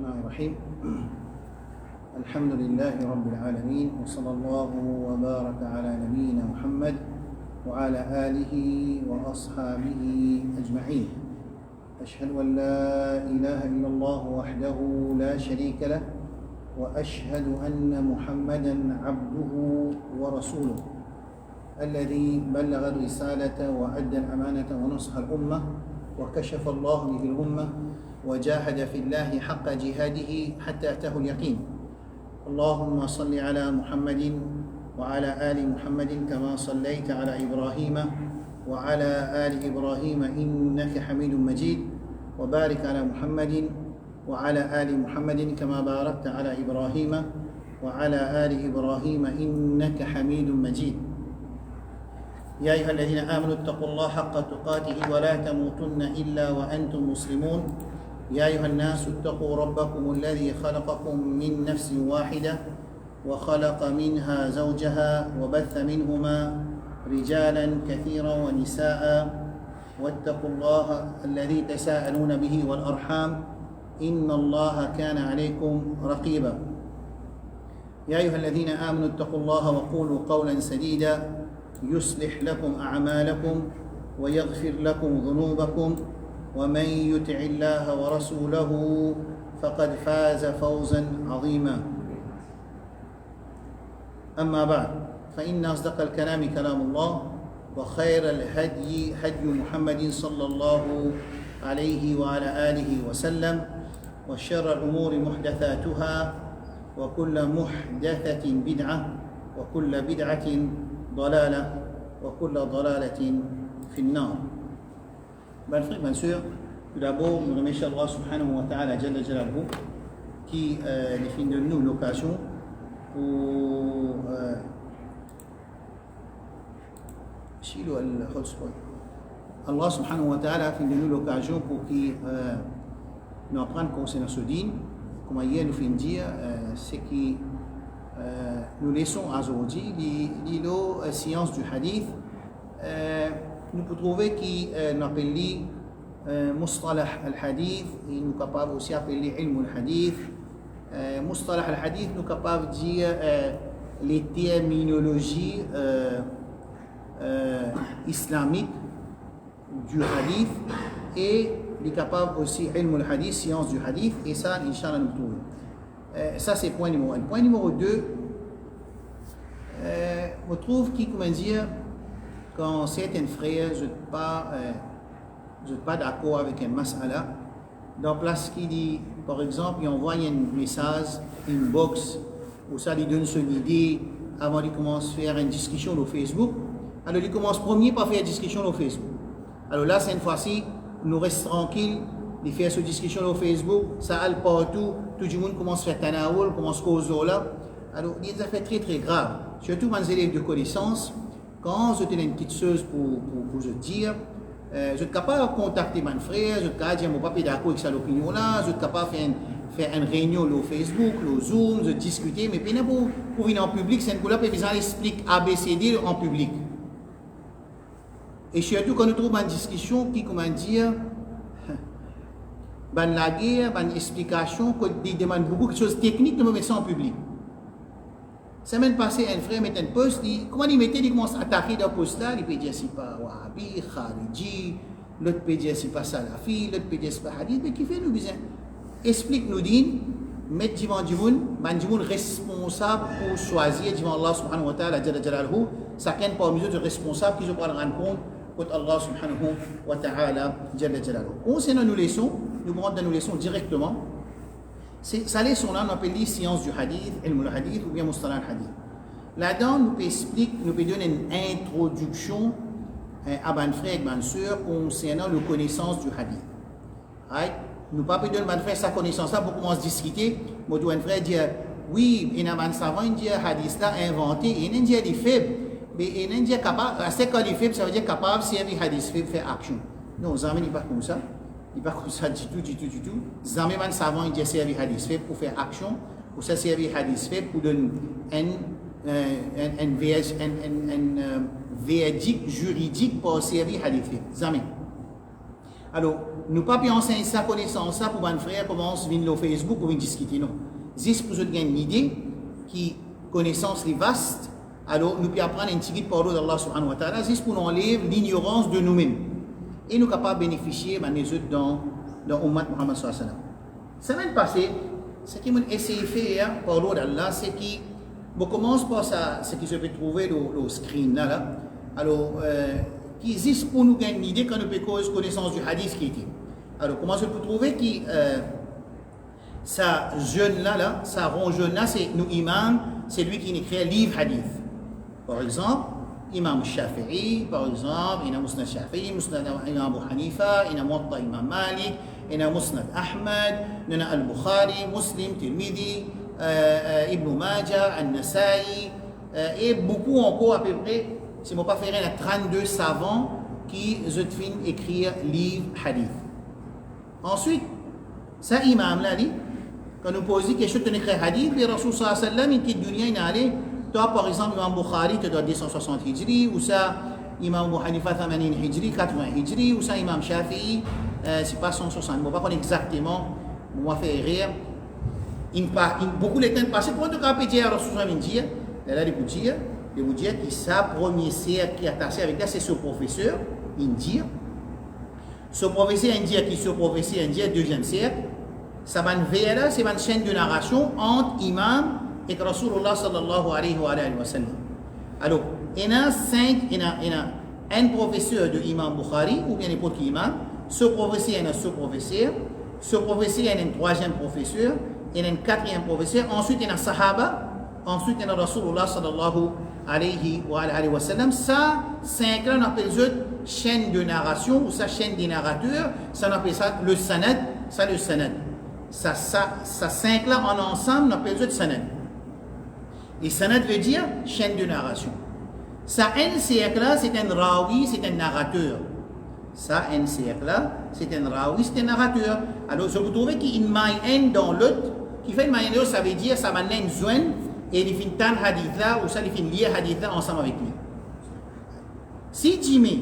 الرحمن الرحيم. الحمد لله رب العالمين، وصلى الله وبارك على نبينا محمد وعلى آله وأصحابه أجمعين. أشهد أن لا إله إلا الله وحده لا شريك له، وأشهد أن محمدا عبده ورسوله الذي بلغ الرسالة وأدى الأمانة ونصح الأمة وكشف الله به الأمة وجاهد في الله حق جهاده حتى أتاه اليقين. اللهم صل على محمد وعلى آل محمد كما صليت على إبراهيم وعلى آل إبراهيم إنك حميد مجيد، وبارك على محمد وعلى آل محمد كما باركت على إبراهيم وعلى آل إبراهيم إنك حميد مجيد. يا أيها الذين آمنوا اتقوا الله حق تقاته ولا تموتن إلا وأنتم مسلمون. يا أيها الناس اتقوا ربكم الذي خلقكم من نفس واحدة وخلق منها زوجها وبث منهما رجالا كثيرا ونساء، واتقوا الله الذي تساءلون به والأرحام إن الله كان عليكم رقيبا. يا أيها الذين آمنوا اتقوا الله وقولوا قولا سديدا يصلح لكم أعمالكم ويغفر لكم ذنوبكم، ومن يطع الله ورسوله فقد فاز فوزا عظيما. أما بعد، فإن أصدق الكلام كلام الله، وخير الهدي هدي محمد صلى الله عليه وعلى آله وسلم، وشر الأمور محدثاتها، وكل محدثة بدعة، وكل بدعة ضلالة، وكل ضلالة في النار. Bien frère, bien sûr, tout d'abord, nous remercions Allah subhanahu wa ta'ala Jalla Jalaluhu qui définit de nous l'occasion pour Allah subhanahu wa ta'ala fait de nous l'occasion pour qu'il nous apprenne concernant ce dîne. Comme hier nous fait dire, c'est que nous laissons aujourd'hui les sciences du hadith. Nous pouvons trouver qui n'appelle mustalah al-hadith, et nous sommes capables aussi d'appeler ilm al-hadith. Mustalah al-hadith, nous sommes capables de dire les terminologies islamiques du hadith, et nous sommes capables aussi ilm al-hadith, science du hadith, et ça, Inch'Allah, nous trouvons. Ça, c'est point numéro 1. Point numéro 2, on trouve qui, comment dire, quand certains frères ne sont pas d'accord avec un mas'ala, dans place qui dit, par exemple, il envoie un message, une box, où ça lui donne son idée avant de commencer à faire une discussion sur Facebook. Alors, il commence premier par faire une discussion sur Facebook. Alors là, cette fois-ci, nous restons tranquilles de faire cette discussion sur Facebook, ça allait partout, tout le monde commence à faire tanawul, commence à causer là. Alors, il y a des affaires très très graves, surtout pour les élèves de connaissance. Quand je tenais une petite chose pour je dire, je suis capable de contacter mon frère, je suis capable de dire mon papa est d'accord avec cette opinion-là, je suis capable de faire une réunion sur Facebook, sur Zoom, de discuter, mais pour venir en public, c'est un coup là, puis ils expliquent ABCD en public. Et surtout quand nous trouvons une discussion qui, comment dire, la guerre, une explication, qui demande beaucoup de choses techniques, de me mettre ça en public. Semaine passée, un frère met un post, comment il mettait, il commence à attaquer dans le post là, il peut dire c'est pas Wahhabi, Khariji, l'autre peut dire c'est pas Salafi, l'autre peut dire c'est pas Hadith, mais qui fait nous besoin? Explique-nous din, mettre devant du monde responsable pour choisir devant Allah subhanahu wa ta'ala, Jalla Jalaluhu, chacun parmi eux de responsables qui se prennent rendre compte contre Allah subhanahu wa ta'ala, Jalla Jalaluhu. Concernant nos leçons, nous prenons nos leçons directement. Ça leçon-là, on appelle les sciences du hadith, ilm al-hadith ou bien mustalah al-hadith. Là-dedans, nous pouvons donner une introduction à ban frère et ban sœur concernant la connaissance du hadith. Right? Nous ne pouvons pas donner ban frère sa connaissance-là pour commencer à discuter. Moi, un frère dire, oui, il y a un savant qui dit hadith là inventé, il y a un dit faible, mais il y a un dit capable, c'est quand il est faible, ça veut dire capable de servir hadith faible, faire action. Non, ça n'est pas comme ça. Il n'est pas comme ça du tout. Jamais un savant il dit servir hadith fait pour faire action, ou ça servir hadith fait pour donner un verdict juridique pour servir hadith fait. Jamais. Alors, nous pas enseigner sa connaissance ça pour un frère commence à venir au Facebook ou venir discuter non. Juste pour gagner une idée qui connaissance les vastes. Alors, nous pouvons apprendre une petite parole d'Allah subhanahu wa ta'ala juste pour nous enlever l'ignorance de nous-mêmes. Et nous sommes capables de bénéficier des autres dans l'Ummat Muhammad sallallahu alayhi wa sallam. Semaine passée, ce qui m'a essayé de faire par l'ordre d'Allah, c'est qu'on commence par ça, ce qui se peut trouver le screen là. Alors, qui existe pour nous gagner une idée quand nous pouvons connaissance du hadith qui était. Alors, comment je peux trouver que ça jeune là, ça rond jeune là, c'est nous imam, c'est lui qui écrit un livre hadith. Par exemple, Imam Shafi'i, par exemple, il y a Musnad Shafi'i, Musnad Imam Abu Hanifa, il y a Muwatta Imam Malik, il y a Musnad Ahmad, il y a Al-Bukhari, Muslim, Tirmidhi, Ibn Majah, Al-Nasai, et beaucoup encore à peu près, si je ne pas faire, il y a 32 savants qui ont écrire livre hadith. Ensuite, ça imam là dit, quand nous posons quelque chose de écrire hadith, le Rasul sallallahu alayhi wa sallam, il quitte dunya, il allait, toi par exemple, Imam Bukhari, tu dois 260 hijri, ou ça, Imam Abu Hanifa 80 hijri, 80 hijri, ou ça, Imam Shafi'i, c'est pas 160, je ne sais pas exactement, on va faire rire. Beaucoup de temps passé, pour en tout cas, Rasul sallallahu alayhi wa sallam, elle a de vous dire que sa premier cercle qui est attaché avec là, c'est ce professeur indien. Ce professeur indien qui est ce professeur indien, deuxième cercle, ça va là, c'est une chaîne de narration entre imam et Rasulullah sallallahu alayhi wa sallam. Alors, il y a un professeur de imam Bukhari, ou bien n'importe qui imam, ce professeur, il y a ce professeur, il y a un troisième professeur, il y a un quatrième professeur, ensuite il y a un sahaba, ensuite il y a Rasulullah sallallahu alayhi wa sallam. Ça, 5 là, on appelle ça chaîne de narration ou sa chaîne des narrateurs. Ça, on appelle ça le sanad. Ça, le sanad. Ça 5 là, en ensemble, on appelle ça le sanad. Et sanad veut dire chaîne de narration. Ça, un cercle là, c'est un rawi, c'est un narrateur. Ça, un cercle là, c'est un rawi, c'est un narrateur. Alors, je vous trouvez qu'il y a une dans l'autre, qui fait une manière, ça veut dire, ça va une zone. Et il fait un hadith là, ou ça il fait lier hadith là ensemble avec lui. Si tu mets,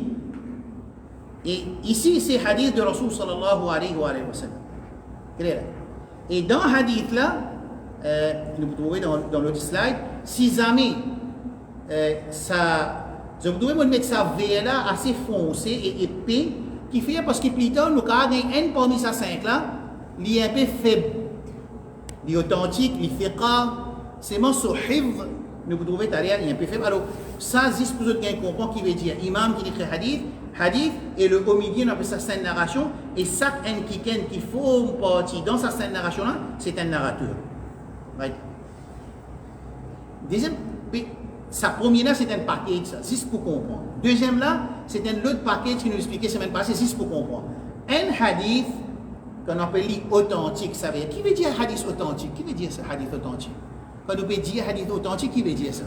et ici c'est hadith de Rasul sallallahu alayhi wa sallam. Clair. Et dans hadith là, vous trouvez dans l'autre slide, si jamais ça, je vous trouvez mettre sa veille là assez foncée et épais, qui fait parce que plus tard, nous avons un parmi ces 5 là, il est un peu faible, il est authentique, il fait fiqa. C'est mon hifz, nous vous trouvez derrière, il est un peu faible. Alors, ça, juste pour que vous compreniez qui veut dire imam qui écrit hadith, et le au milieu, on appelle ça scène narration, et chaque qui forme partie dans sa scène narration là, c'est un narrateur. Right. Deuxième, sa première là, c'est un package, ça, juste pour comprendre. Deuxième là, c'est un autre package qui nous expliquait la semaine passée, juste pour comprendre. Un hadith, qu'on appelle authentique, ça veut dire, qui veut dire hadith authentique? Qui veut dire ça, hadith authentique? Quand on peut dire hadith authentique, qui veut dire ça?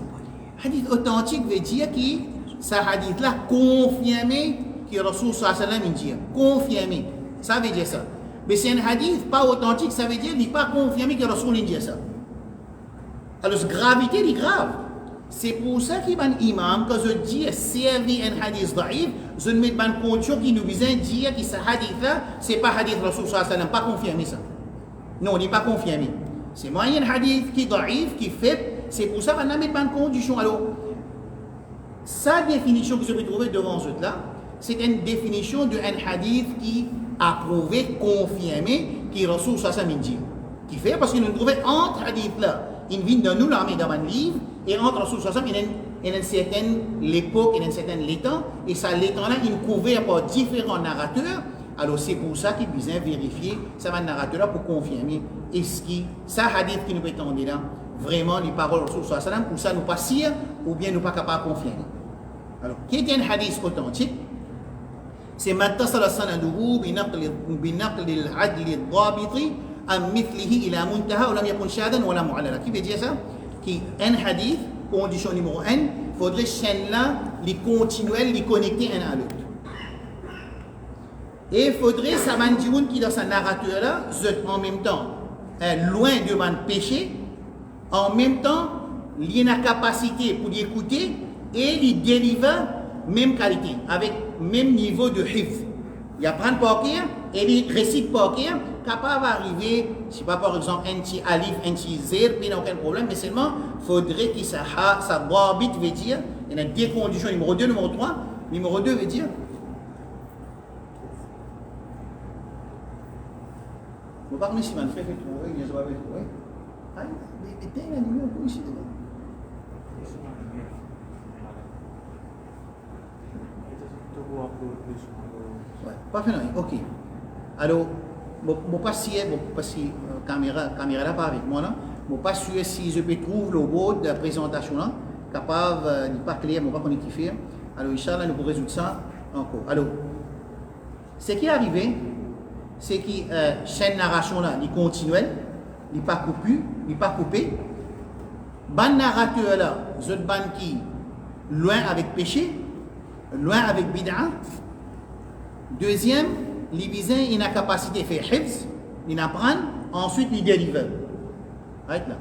Hadith authentique veut dire que ce hadith-là confirmé que Rasul sallallahu alayhi wa sallam dit. Confirmé. Ça veut dire ça. Mais c'est un hadith pas authentique, ça veut dire qu'il n'est pas confirmé que Rasul dit ça. Alors, la gravité est grave. C'est pour ça qu'il y a un imam, quand je dis servir un hadith daïf, je ne mets pas une condition qui nous vient dire que ce hadith-là, ce n'est pas hadith Rasul sallallahu alayhi wa sallam, pas confirmé ça. Non, il n'est pas confirmé. C'est moyen hadith qui est daïf, qui est faible, c'est pour ça qu'on n'a pas de condition. Alors, sa définition que je vais trouver devant ce là, c'est une définition d'un hadith qui a prouvé, confirmé, qui Rasul sallallahu alayhi wa sallam dit. Qui fait parce que nous trouvons entre hadith là, il vient de nous l'armée dans un livre, et entre Rasul sallallahu alayhi wa sallam, il y a une certaine l'époque, il y a une certaine l'étang, et ça l'étang là, il est couvert par différents narrateurs. Alors c'est pour ça qu'il besoin vérifier ça va narrateur pour confirmer est-ce que ça hadith qui nous prétend là vraiment les paroles de Rasul sallallahu alayhi wa sallam ou ça nous pas sûr ou bien nous pas capable de confirmer. Alors qui est un hadith authentique? C'est mattasala sanaduhu binaql al-adl al-dhabit am mithlihi ila muntaha wa lam yakun shadan wa la mu'allala. Qui veut dire ça? Qui un hadith condition numéro 1, faudrait chaîne là les continuels les connecter un à l'autre. Et il faudrait, ça va dire qui dans sa narrateur là, en même temps, loin de mon péché, en même temps, il y a une capacité pour l'écouter et il délivre même qualité, avec même niveau de hifz. Il apprend par cœur et il récite par cœur, capable d'arriver, je sais pas par exemple, un petit alif, un petit zér, puis il n'y a aucun problème, mais seulement, il faudrait qu'il sa barbit veut dire, il y a deux conditions, numéro 2, numéro 3. Numéro 2 veut dire, vous parlez si man frère fait trouver, il y a pas fait trouver. Ah, mais t'es un numéro ici. Ouais, pas fait non, ok. Alors, je pas si caméra là pas avec moi là. Je pas sûr si je peux trouver le mot de la présentation là, capable de pas clair, je pas connaître qui faire. Alors Inch'Allah, nous pourrons résoudre ça encore. Alors, ce qui est arrivé, c'est que chaîne narration là, il continuelle, il pas coupé, il pas coupé. Ban narrateur là, zot ban qui loin avec péché, loin avec bid'a. Deuxième, les bisins, il a capacité de faire hifz, il apprend, ensuite il délivre. Right là.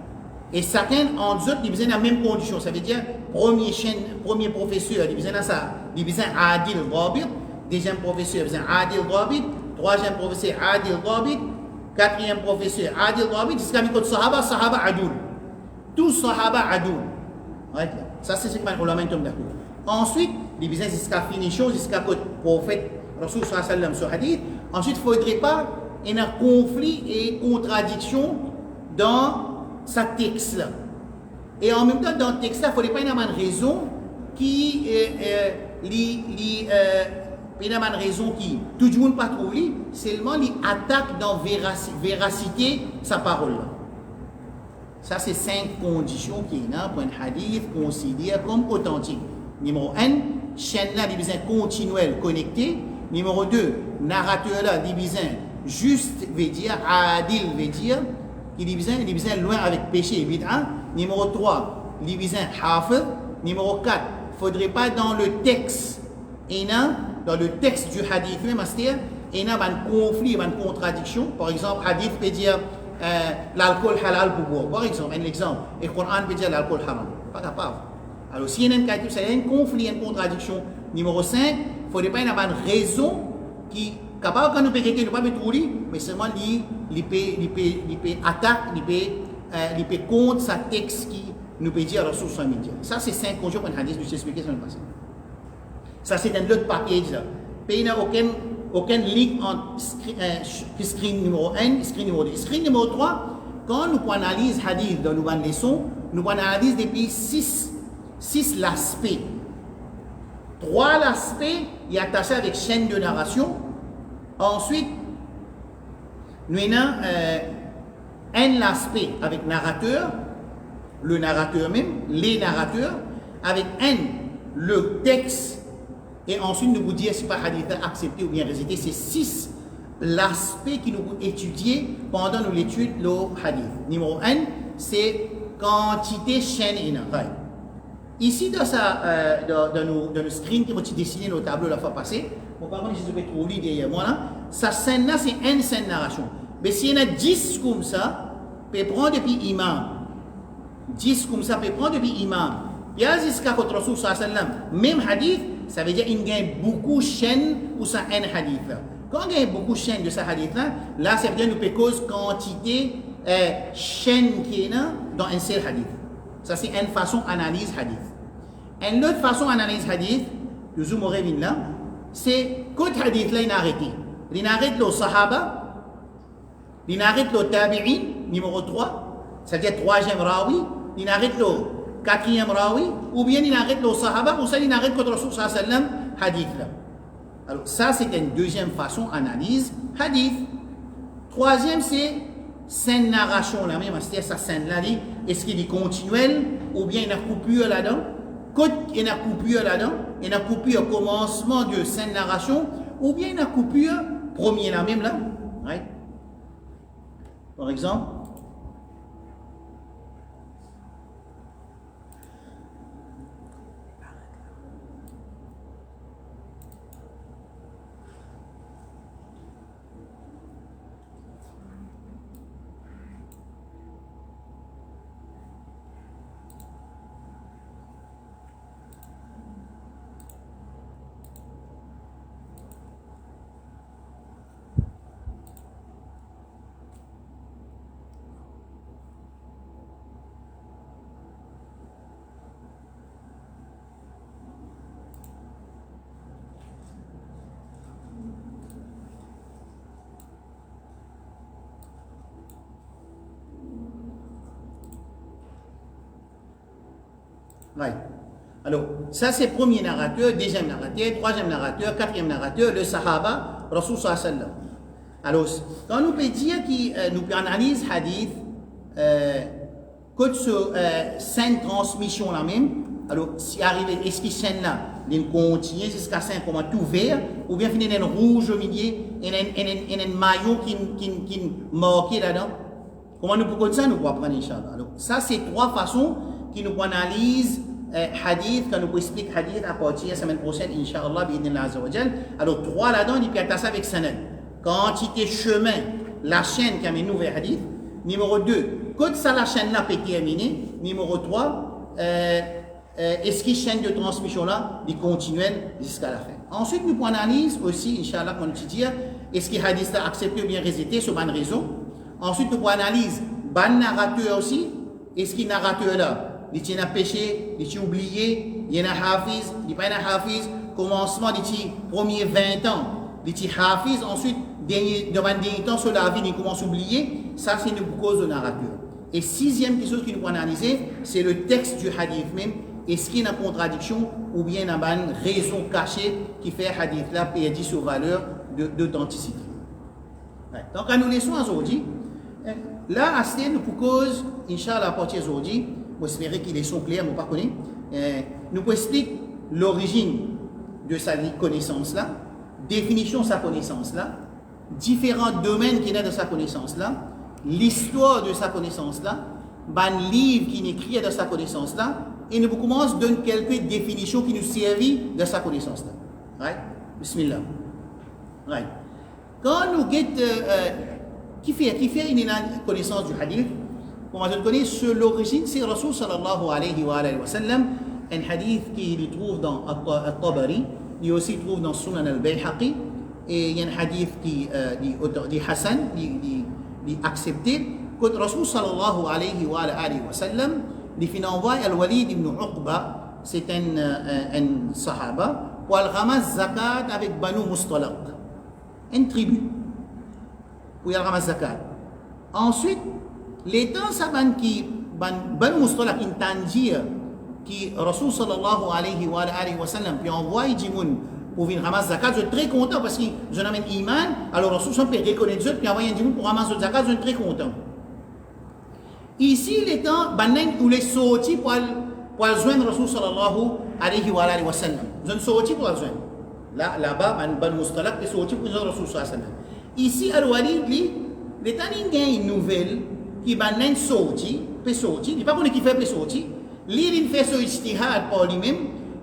Et chacun entre eux, ils ont la même condition. Ça veut dire, premier professeur, ils ont ça, ils ont adil dhabit, deuxième professeur, ils ont adil dhabit, troisième professeur, adil dhabit, quatrième professeur, adil dhabit, jusqu'à ce que sahaba adoul. Tous sahaba adoul. Right là. Ça, c'est ce que nous avons d'accord. Ensuite, les bisins jusqu'à finir chose, jusqu'à que le prophète Rasul sallallahu alayhi wa sallam sur hadith. Ensuite, il ne faudrait pas qu'il y ait un conflit et contradiction dans sa texte là. Et en même temps, dans le texte là, il ne faudrait pas y avoir une raison qui tout le monde pas trouvé, seulement il attaque dans véracité sa parole là. Ça, c'est 5 conditions qui est là pour un hadith considéré comme authentique. Numéro 1, chaîne là, division continuelle connectée. Numéro 2, narrateur là, division juste, veut dire, adil, veut dire, qui division loin avec péché et bid'a. Numéro 3, division hafiz. Numéro 4, il ne faudrait pas dans le texte, dans le texte du hadith même, c'est-à-dire, il y a un conflit, une contradiction. Par exemple, hadith peut dire l'alcool halal pour boire. Par exemple, un exemple. Et le Coran peut dire l'alcool haram. Pas capable. Alors, s'il y a un conflit, une contradiction. Numéro 5, il ne faudrait pas y avoir une raison qui est capable, quand nous peut quelqu'un, nous ne pas mettre mais seulement il peut attaquer, il peut contre sa texte qui nous peut dire Rasul sallallahu alayhi wa sallam. Ça, c'est 5 conditions pour un hadith, je vais expliquer ça dans le passé. Ça, c'est un autre package là. Il n'y a aucun link entre screen numéro 1 et screen numéro 2. Screen numéro 3, quand nous analysons hadith dans nos leçons, nous analysons depuis 6 l'aspect. 3 l'aspect, il est attaché avec chaîne de narration. Ensuite, nous avons un l'aspect avec narrateur, le narrateur même, les narrateurs, avec un le texte, et ensuite nous vous dire si pas hadith accepté ou bien rejeté. C'est 6 l'aspect que nous étudier pendant l'étude le hadith. Numéro 1, c'est quantité chaîne et narrateur. Ici, dans nos screens qui ont été dessinés dans le tableau la fois passée, par contre, si je vais trouver derrière moi là, sa scène là, c'est une scène narration. Mais s'il y en a 10 comme ça, peut prendre depuis imam. 10 comme ça, peut prendre depuis imam. Il y a jusqu'à votre Rasul sallallahu alayhi wa sallam, même hadith, ça veut dire qu'il gagne beaucoup de chaînes pour ça un hadith là. Quand on gagne beaucoup de chaînes de ce hadith là, ça veut dire que nous peut cause quantité chaîne qui est là dans un seul hadith. Ça, c'est une façon d'analyse hadith. Une autre façon d'analyse hadith, le zoom revient là, c'est quand le hadith là, il a arrêté. Il arrête le sahaba, il arrête le tabi'in, numéro 3, c'est-à-dire 3e rawi, il arrête le 4e rawi, ou bien il arrête le sahaba, ou ça, il arrête le Rasul sallallahu alayhi wa sallam, hadith là. Alors, ça, c'est une deuxième façon d'analyse hadith. 3e, c'est une narration là même, c'est-à-dire sa scène là, est-ce qu'il est continuel ou bien il y a une coupure là-dedans? Quand il y a une coupure là-dedans, il y a une coupure au commencement de scène narration ou bien il y a une coupure premier là même là. Right? Par exemple, Right. Alors, ça c'est premier narrateur, deuxième narrateur, troisième narrateur, quatrième narrateur, le Sahaba, Rasul sallallahu alayhi wa sallam. Alors, quand nous pouvons dire que nous analysons hadith, que ce sainte transmission là même, alors si arrivé, est-ce que scène là, il continue jusqu'à 5 comment tout vert, ou bien finir dans rouge au milieu, et un maillot qui marqué là-dedans. Comment nous pouvons ça, nous pouvons apprendre, Inch'Allah. Alors, ça c'est trois façons qui nous analysent hadith, quand nous expliquons hadith à partir de la semaine prochaine, Inch'Allah, alors trois là-dedans, il y a ça avec sanad. Quantité chemin, la chaîne qui amène nous vers hadith. Numéro 2, quand ça la chaîne là peut terminer. Numéro 3, est-ce que la chaîne de transmission là est continuelle jusqu'à la fin. Ensuite, nous pouvons analyser aussi, Inch'Allah, quand nous disons, est-ce que le hadith là accepté ou bien rejeté sur bonne raison. Ensuite, nous pouvons analyser, bon narrateur aussi, est-ce que le narrateur là, il a péché, il a oublié, il y a un hafiz, il n'y a pas un hafiz, commencement des premiers 20 ans, il y a un hafiz, ensuite, devant des temps sur la vie, il commence à oublier, ça c'est une cause de narrateur. Et sixième chose qu'il nous faut analyser, c'est le texte du hadith même, est-ce qu'il y a une contradiction ou bien une raison cachée qui fait hadith là perdre sa valeur d'authenticité. Ouais. Donc, à nous laissons aujourd'hui, là, à ce nous pour cause, Inch'Allah, à partir d'aujourd'hui, j'espère qu'ils sont clairs, mais pas connaître. Nous pouvons expliquer l'origine de sa connaissance-là, définition de sa connaissance-là, différents domaines qu'il a de sa connaissance-là, l'histoire de sa connaissance-là, un livre qui écrit de sa connaissance-là, et nous commençons à donner quelques définitions qui nous servent de sa connaissance-là. Right? Bismillah. Right. Quand nous guettons, qui fait une connaissance du hadith, comment je le connais, sur l'origine, c'est Rasul sallallahu alayhi wa sallam, un hadith qu'il trouve dans At-Tabari, il aussi trouve dans Sunan al-Bayhaqi, et il y a un hadith qui est Hassan, qui est accepté, que Rasul sallallahu alayhi wa sallam, il fait envoyer Al-Walid ibn Uqba, c'est un sahaba, pour le ramasse zakat avec Banu Mustalaq, une tribu, pour le ramasse zakat. Ensuite, les temps saban qui Banu Mustalaq intandir qui Rasul sallallahu alayhi wa sallam puis envoie Jimoun pour venir ramasser zakat, je suis très content parce que je n'amène iman, alors Rasul sallallahu alayhi wa sallam peut reconnaître puis envoyer Jimoun pour ramasser zakat, je suis très content. Ici, les temps, banen ou les sortis pour joindre Rasul sallallahu alayhi wa sallam. Je ne sortis pour le joindre. Là-bas, Banu Mustalaq est sorti pour joindre Rasul sallallahu alayhi wa sallam. Ici, Al-Walid, les temps, il y a une nouvelle qui banen sorti, peut sortir, il n'y a pas qu'on qui fait peut sortir. Il fait son ijtihad par lui-même,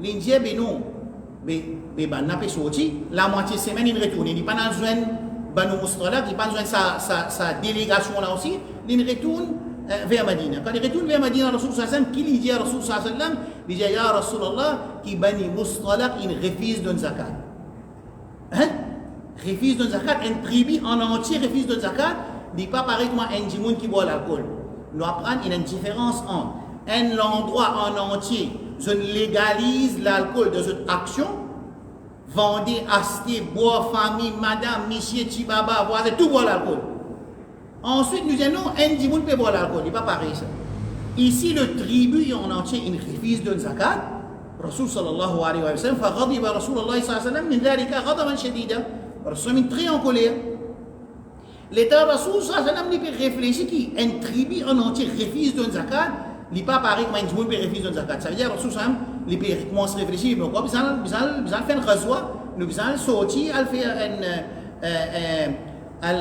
il dit ben non, ben n'a pas sorti, la moitié de semaine il retourne, il n'est pas dans joindre Banu Mustalaq, il n'est pas dans sa délégation là aussi, il retourne vers Medina. Quand il retourne vers Medina, Rasul sallallahu alayhi wa sallam, qui lui dit à Rasul sallallahu alayhi wa sallam, il dit ya Rasulallah, qui Bani Mustalaq, il refuse de zakat. Hein? Refuse de zakat, un tribu en entier refuse de zakat, il n'est pas pareil comme un djimoun qui boit l'alcool. Nous apprenons une différence entre un endroit en entier, je légalise l'alcool de cette action, vendez, achetez, boire, famille, madame, monsieur, tibaba, voisin, tout boire l'alcool. Ensuite, nous disons non, un djimoun peut boire l'alcool, il n'est pas pareil ça. Ici, le tribu en entier, il refuse de zakat. Rasul sallallahu alayhi wa sallam, فغضب رسول الله صلى الله عليه وسلم من ذلك غضبا شديدا. Rasul est très en colère. L'État Rasul sallallahu alayhi wa sallam peut réfléchir qu'un tribu en entier refuse de zakat, il n'est pas pareil comme un djimoun peut refuser de zakat. Ça veut dire Rasul sallallahu alayhi wa sallam, il commence à réfléchir, mais quoi, nous allons faire un razwa, nous allons sortir, à faire un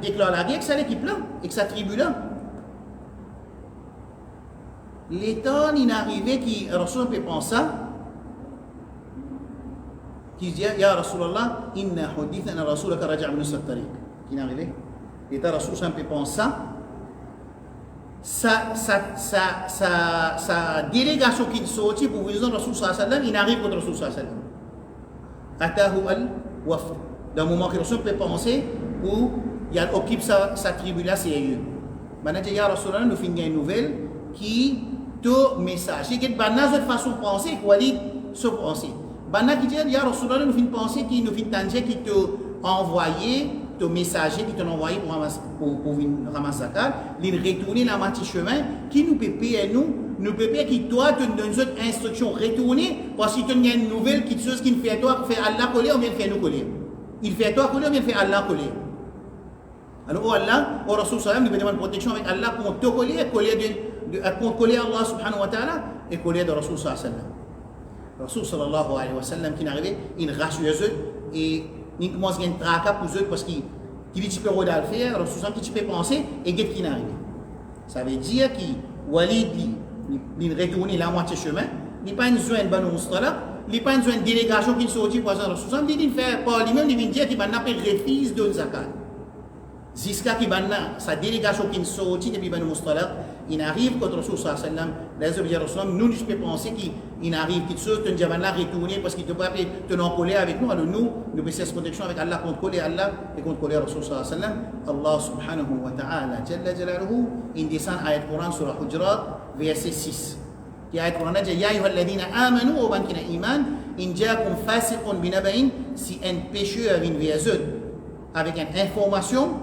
déclarer la guerre avec cette équipe-là, avec sa tribu-là. L'État, il est arrivé qui Rasul peut penser ça, qui dit Ya Rasulallah, inna hadithana Rasulaka raja' min as-tariq. Qui est arrivé. L'État Rasul peut penser ça. Sa délégation qui est sortie pour visiter Rasul sallallahu alayhi wa sallam, il arrive contre Rasul sallallahu alayhi wa sallam. Atahu al-wafd. D'un moment que Rasul peut penser où il occupe sa tribu-là, c'est eux. Maintenant, il y a Rasulallah, nous finissons une nouvelle qui te message. C'est que Banna cette façon de penser, quoi dit se penser. Banna qui dit, il y a Rasulallah, nous finissons penser qui nous finissons tanger, qui te envoyé, te messager, qui te envoyé pour ramasser zakat, il retourne la moitié chemin, qui nous peut payer nous nous peut pas que toi, tu donnes une instruction retournée, parce que tu as une nouvelle qui chose qui fait toi, fait Allah coller, ou bien fait nous coller. Il fait toi coller, ou bien fait Allah coller. Alors, oh Allah, oh Rasul sallam, nous demandons protection avec Allah contre te coller, contre coller Allah subhanahu wa ta'ala, et coller de Rasul sallam. Rasul sallallahu alayhi wa sallam, qui est arrivé, il rassure eux, et il commence à gagner tracas pour eux, parce qu'il dit tu peux regarder faire, Rasul sallam, tu peux penser, et qu'est-ce qui est arrivé. Ça veut dire que Walid, il retourne la moitié chemin, il n'a pas une zone de Banu Mustala, il n'a pas une zone de délégation qui sortit pour Rasul sallam, il fait par lui-même, il vient dire qu'il va n'a pas refuse de zakat. Jusqu'à ce que sa délégation qui sortit depuis Banu Mustala, il arrive contre Rasul sallam, les objets Rasul, nous, je peux penser qu'il arrive quelque chose, que nous devons retourner parce qu'il ne peut pas tenir coller avec nous. Alors nous pouvons faire protection avec Allah contre coller Allah et contre coller Rasul sallam. Allah subhanahu wa ta'ala, Jalla Jalaluhu, il descend ayat Quran sur Hujurat, verset 6. Qui ayat Quran dit Ya ayyuha alladhina amanu wa bankina iman, in jaakum fasiqun binaba'in, si un pécheur vient vers eux avec une information,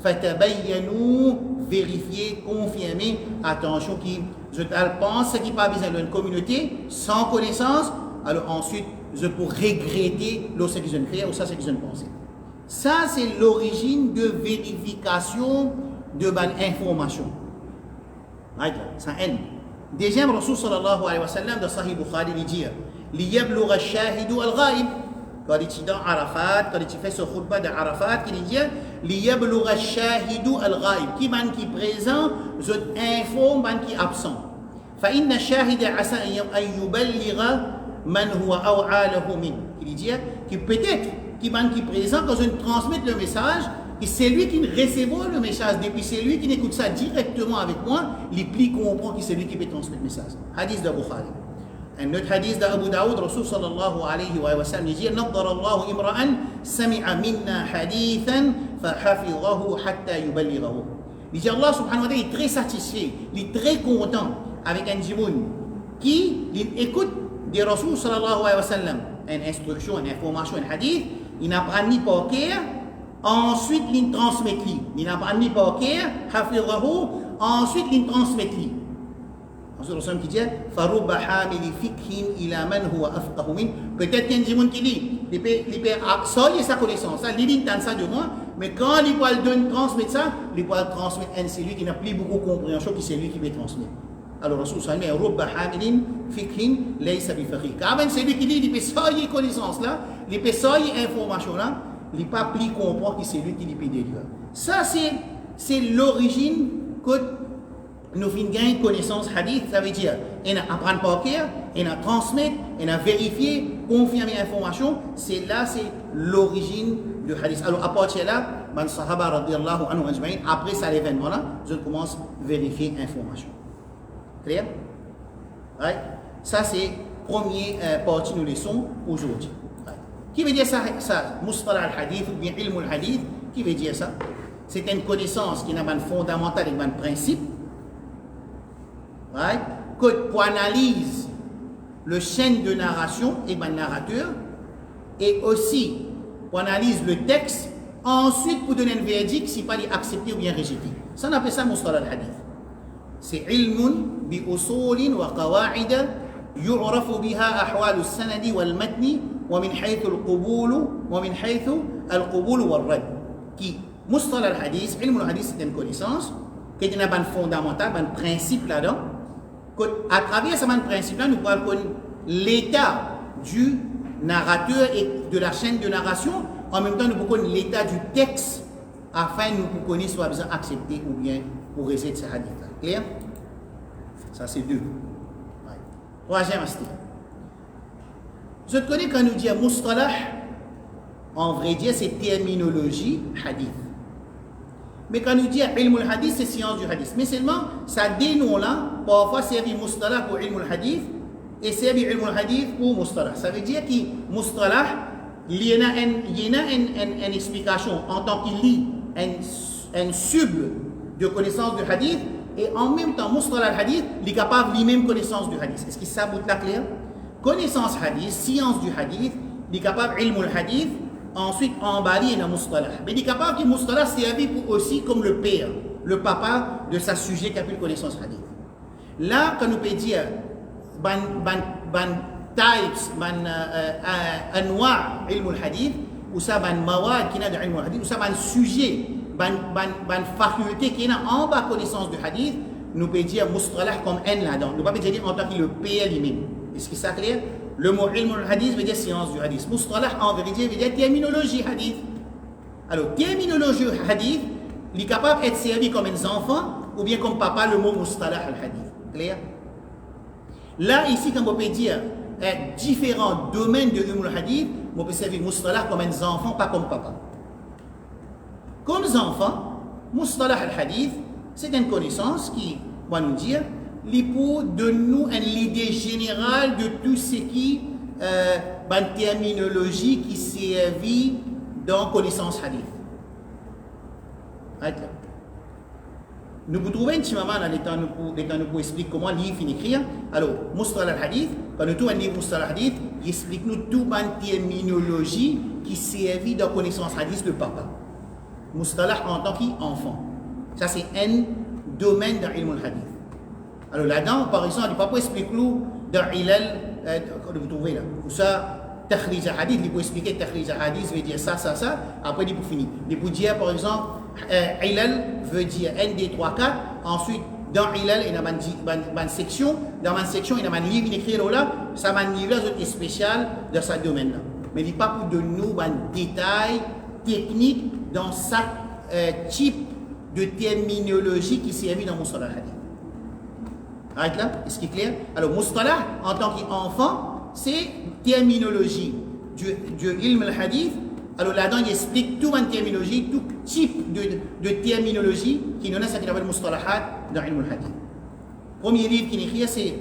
fatabayyanu, vérifier, confirmer, attention, qui je pense qu'il n'y a pas besoin d'une communauté sans connaissance, alors ensuite je peux regretter ce qu'ils ont fait ou ça, c'est ce qu'ils ont pensé. Ça, c'est l'origine de vérification de bonne information. Ça aide. Deuxième, Rasul sallallahu alayhi wa sallam de Sahih Bukhari lui dit liyabluga shahidu al-ghaib. Quand il est dans Arafat, quand il fait ce khutbah de Arafat, il dit liyabluga shahidu al-ghaib. Qui est présent, je informe qui est absent. Fa inna shahida asa an yuballigha man huwa aw'a lahu min. Il dit que peut-être qui est présent quand je transmets le message, et c'est lui qui recevra le message, depuis c'est lui qui écoute ça directement avec moi, il plus comprend que c'est lui qui peut transmettre le message. Hadith de Bukhari. Un autre hadith d'Abu Daoud, Rasul sallallahu alayhi wa sallam dit Nadhara Allahu imra'an sami'a minna hadithan fahafidhahu hatta yuballighahu. Il dit Allah subhanahu wa ta'ala est très satisfait, il est très content avec un djimoun qui écoute des Rasul sallallahu alayhi wa sallam une instruction, une information, un hadith, il n'apprend ni par cœur, ensuite il transmet lui. Il n'apprend ni par cœur, hafidhahu, ensuite il transmet lui. Ensuite, Rasul qui dit Farubba hamili fikhin ila man huwa afqahu min. Peut-être qu'il y a des gens qui disent il peut absorber sa connaissance, il dit ça de moi, mais quand il peut transmettre ça, il peut transmettre un celui qui n'a plus beaucoup de compréhension, qui c'est lui qui peut transmettre. Alors Rasul sallallahu alayhi wa sallam, Rubba hamilin fikhin laysa bi faqih. Car même celui qui dit il peut sortir connaissance là, il peut sortir information là, il n'est pas plus comprendre que c'est lui qui peut dire. Ça c'est l'origine que nous finissons gagner connaissance hadith, ça veut dire on a apprendre par cœur, on a transmettre, on a vérifier, confirmer l'information, c'est l'origine du hadith. Alors à partir de là, man sahaba radiyallahu anhu ajma'in, après ça l'événement là, je commence à vérifier l'information. Clair? Right? Ça c'est première partie de nos leçons aujourd'hui. Right? Qui veut dire ça? Mustalah al-hadith ou bien ilm al-hadith, qui veut dire ça? C'est une connaissance qui n'a pas de fondamental et de principe. Right? Pour analyse le chaîne de narration et le narrateur, et aussi pour analyse le texte, ensuite pour donner un verdict si pas accepté ou bien rejeté. Ça on appelle ça mustalah al-hadith. C'est ilmun bi usulin wa qawa'id yu'rafu biha ahwal as-sanad wal matn wa min haythu al-qabul wal rad. Qui mustalah al-hadith, ilm al-hadith c'est une connaissance qui est un fondamental, un principe là-dedans. À travers ce principe-là, nous pouvons connaître l'état du narrateur et de la chaîne de narration. En même temps, nous pouvons connaître l'état du texte afin de nous connaître soit besoin accepter ou bien pour rejeter ce hadith-là. Clair? Ça, c'est deux. Ouais. Troisième aspect. Je te connais quand nous disons mustalah, en vrai dire, c'est terminologie hadith. Mais quand nous disons ilm al-hadith, c'est science du hadith. Mais seulement, ça dénomme là, parfois servir mustalah pour ilm al-hadith et servir ilm al-hadith pour mustalah. Ça veut dire que mustalah, il y a une explication en tant qu'il lit un sub de connaissance du hadith et en même temps, mustalah al-hadith, il est capable lui-même connaissance du hadith. Est-ce que ça vous est clair? Connaissance hadith, science du hadith, il est capable ilm al-hadith. Ensuite, emballé dans mustalah. Mais il est capable que mustalah serve aussi comme le père, le papa de sa sujet qui a pris connaissance hadith. Là, quand nous peut dire, ban types, anwa' ilm al-hadith, ou ça, ban mawad qui n'a de ilm al-hadith, ou ça, ban sujet, ban faculté qui n'a en bas connaissance du hadith, nous peut dire mustalah comme N là-dedans. Nous ne pouvons pas dire en tant que le PL lui-même. Est-ce que c'est clair? Le mot ilm al-hadith veut dire science du hadith. Mustalah en vérité veut dire terminologie hadith. Alors, terminologie hadith, il est capable d'être servi comme un enfant ou bien comme papa le mot mustalah al-hadith. Clair? Là, ici, quand on peut dire différents domaines de ilm al-hadith, on peut servir mustalah comme un enfant, pas comme papa. Comme enfants, mustalah al-hadith, c'est une connaissance qui va nous dire, pour donner l'idée générale de tout ce qui est terminologie qui servit dans connaissance hadith. Nous pouvons trouver un petit moment dans les temps nous pour expliquer comment lire et écrire. Alors, mustalah al-hadith, quand nous trouvons un livre mustalah al-hadith, il explique nous toute une terminologie qui servit dans connaissance hadith de papa. Mustalah en tant qu'enfant. Ça, c'est un domaine dans l'ilm al-hadith. Alors là-dedans, par exemple, il ne peut pas expliquer nous dans l'ilal, vous trouvez là, ou ça, takhrij al-hadith, il peut expliquer takhrij al-hadith, veut dire ça, après il peut finir. Il peut dire, par exemple, ilal veut dire 1, 2, 3, 4, ensuite, dans ilal, il y a une section, dans une section, il y a un livre, il écrit là, ça va un livre spécial dans ce domaine-là. Mais il n'est pas pour de nous un détail technique dans chaque type de terminologie qui servit dans mustalah al-hadith. Arrête là, est-ce qu'il est clair? Alors, mustalah, en tant qu'enfant, c'est terminologie du ilm al-hadith. Alors là-dedans, il explique toute une terminologie, tout type de terminologie qui nous a ce qu'on appelle mustalahat dans l'ilm al-hadith. Premier livre qu'il écrit, c'est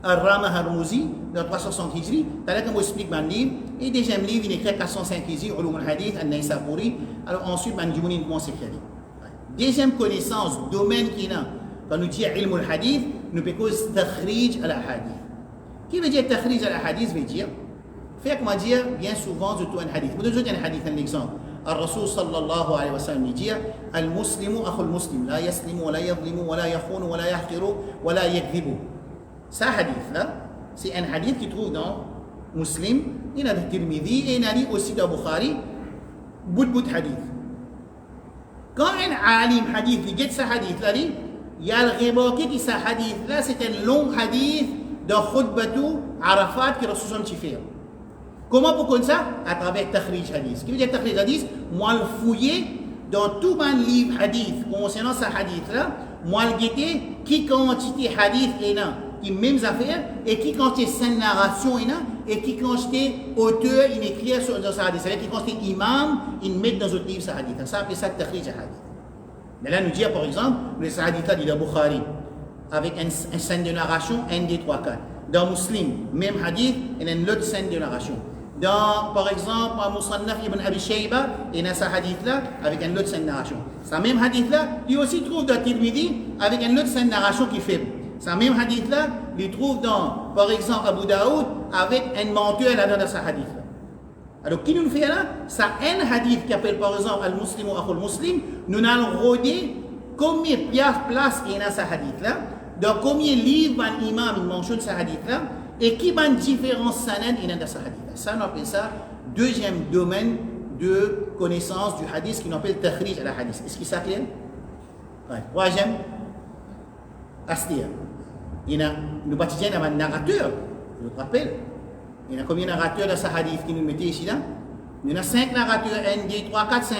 Al-Rama Harmouzi, dans 360 Hijri. T'as là qu'on explique mon livre. Et deuxième livre, il écrit 405 Hijri, Ulum al-Hadith, An-Naysaburi. Alors ensuite, man Djimouni, comment s'écrit? Deuxième connaissance, domaine qui est là, quand nous disons ilm al-hadith, nous pouvons takhrij al-hadith. Qui veut dire takhrij al-hadith veut dire, fait comment dire, bien souvent, je trouve un hadith. Vous devez un hadith, un exemple. الرسول صلى الله عليه وسلم يجي المسلم أخو المسلم لا يسلم ولا يظلم ولا يخون ولا يحقر ولا يكذب. Ça hadith là, c'est un hadith qui trouve dans Muslim, il y a le Tirmidhi et il y a aussi dans Bukhari, bout hadith. Quand un alim hadith il get ce hadith là, il y a le remarqué que ce hadith là c'est un long hadith de khutbatu Arafat que Rasul sallam fait. Comment pour connaître ça? À travers takhrij hadith. Ce qui veut dire takhrij hadith, moi le fouiller dans tout mon livre hadith concernant ce hadith là, moi le guetter qui quantité hadith est là, qui même affaires et qui quantité scène narration est là et qui quantité auteur il écrit sur ce hadith, c'est-à-dire qui quantité imam il met dans un livre ce hadith. Ça appelle ça takhrij hadith. Mais là nous dit par exemple le hadith là de Bukhari avec une scène de narration 1, 2, 3, 4. Dans Muslim, même hadith, il y a une autre scène de narration. Dans, par exemple, Musannaf ibn Abi Shayba, il y a ce hadith-là avec une autre scène de narration. Ce même hadith-là, il aussi trouve dans Tirmidhi avec une autre scène de narration qui est faible. Ce même hadith-là, il trouve dans, par exemple, Abu Daoud avec un menteur là dans ce hadith-là. Alors, qui nous fait là? C'est un hadith qui appelle, par exemple, Al-Muslim ou Akhul Muslim. Nous allons rôder combien de places il y a dans ce hadith-là, dans combien de livres un imam mentionne ce hadith-là, et qui a différents sanad il y a dans ce hadith-là. Ça, on appelle ça deuxième domaine de connaissance du hadith qui nous appelle takhrij al-hadith. Est-ce que ça clair? Ouais. Troisième, astir. Il y a, nous baptisons un narrateur, je vous rappelle. Il y a combien de narrateurs dans ce hadith qui nous mettait ici là? Il y en a 5 narrateurs, 1, 2, 3, 4, 5.